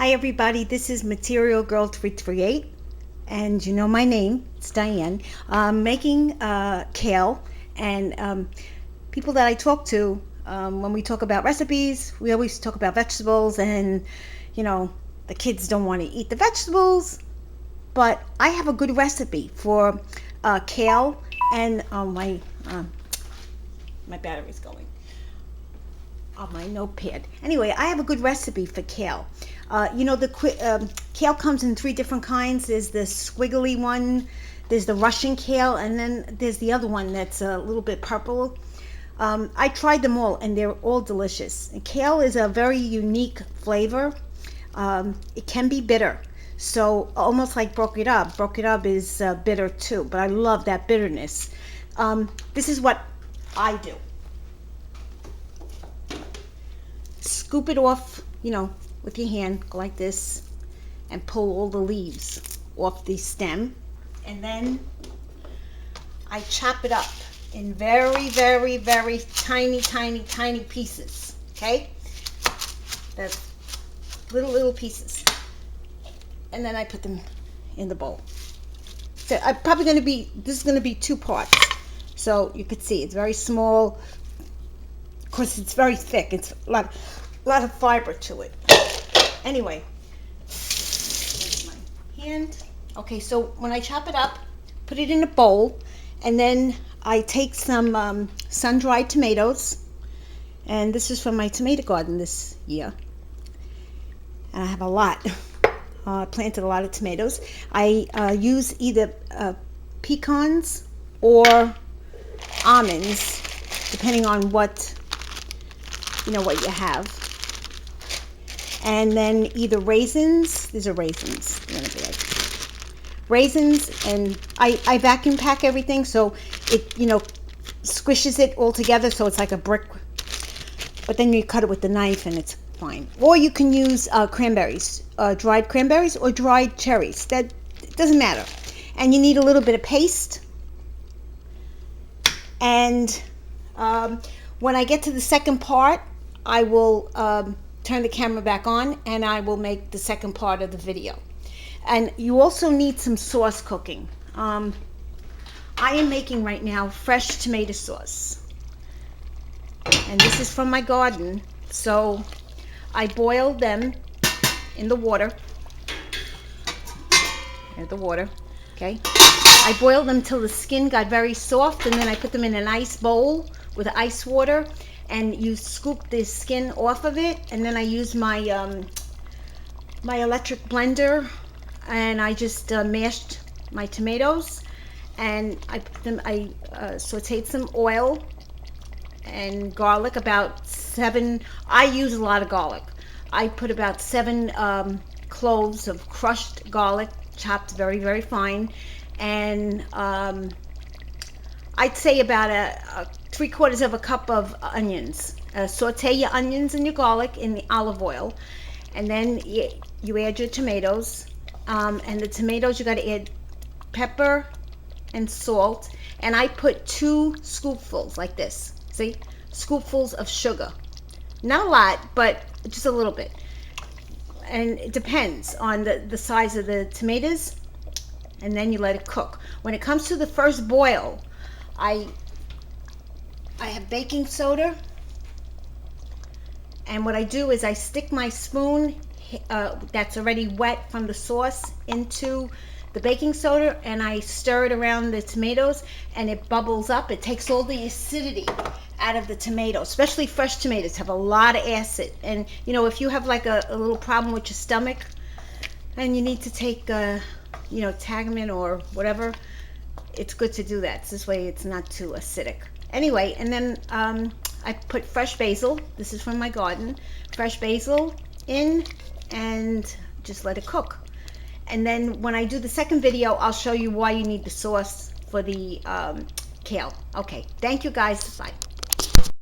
Hi everybody, this is Material Girl 338, and you know my name, it's Diane. Making kale, and people that I talk to, when we talk about recipes, we always talk about vegetables, and you know, the kids don't want to eat the vegetables, but I have a good recipe for kale, and my battery's going on my notepad. Anyway, I have a good recipe for kale. The kale comes in three different kinds. There's the squiggly one, there's the Russian kale, and then there's the other one that's a little bit purple. I tried them all, and they're all delicious. And kale is a very unique flavor. It can be bitter, so almost like broccoli rabe. Broccoli rabe is bitter too, but I love that bitterness. This is what I do. Scoop it off, with your hand, go like this, and pull all the leaves off the stem. And then I chop it up in very, very, very tiny, tiny, tiny pieces, okay? The little pieces. And then I put them in the bowl. So this is going to be two parts. So you could see it's very small. Of course, it's very thick. It's a lot of fiber to it. Anyway, there's my hand. Okay, so when I chop it up, put it in a bowl, and then I take some sun-dried tomatoes, and this is from my tomato garden this year. And I have a lot. I planted a lot of tomatoes. I use either pecans or almonds, depending on what you have. And then either raisins. These are raisins. They're gonna be like raisins, and I vacuum pack everything so it squishes it all together so it's like a brick. But then you cut it with the knife and it's fine. Or you can use cranberries, dried cranberries or dried cherries. That doesn't matter. And you need a little bit of paste. And when I get to the second part, I will turn the camera back on and I will make the second part of the video. And you also need some sauce cooking. I am making right now fresh tomato sauce. And this is from my garden. So I boiled them in the water. Here's the water, okay? I boiled them till the skin got very soft, and then I put them in an ice bowl with ice water, and you scoop the skin off of it, and then I use my my electric blender, and I just mashed my tomatoes, and I sauteed some oil and garlic, about 7. I use a lot of garlic. I put about 7 cloves of crushed garlic, chopped very, very fine, and I'd say about a 3/4 of a cup of onions. Saute your onions and your garlic in the olive oil, and then you add your tomatoes. And the tomatoes, you got to add pepper and salt. And I put 2 scoopfuls like this. See, scoopfuls of sugar. Not a lot, but just a little bit. And it depends on the size of the tomatoes. And then you let it cook. When it comes to the first boil, I have baking soda, and what I do is I stick my spoon that's already wet from the sauce into the baking soda, and I stir it around the tomatoes, and it bubbles up. It takes all the acidity out of the tomatoes. Especially fresh tomatoes have a lot of acid, and if you have like a little problem with your stomach and you need to take Tagamin or whatever, it's good to do that. This way it's not too acidic. Anyway, and then I put fresh basil. This is from my garden. Fresh basil in, and just let it cook. And then when I do the second video, I'll show you why you need the sauce for the kale. Okay, thank you guys. Bye.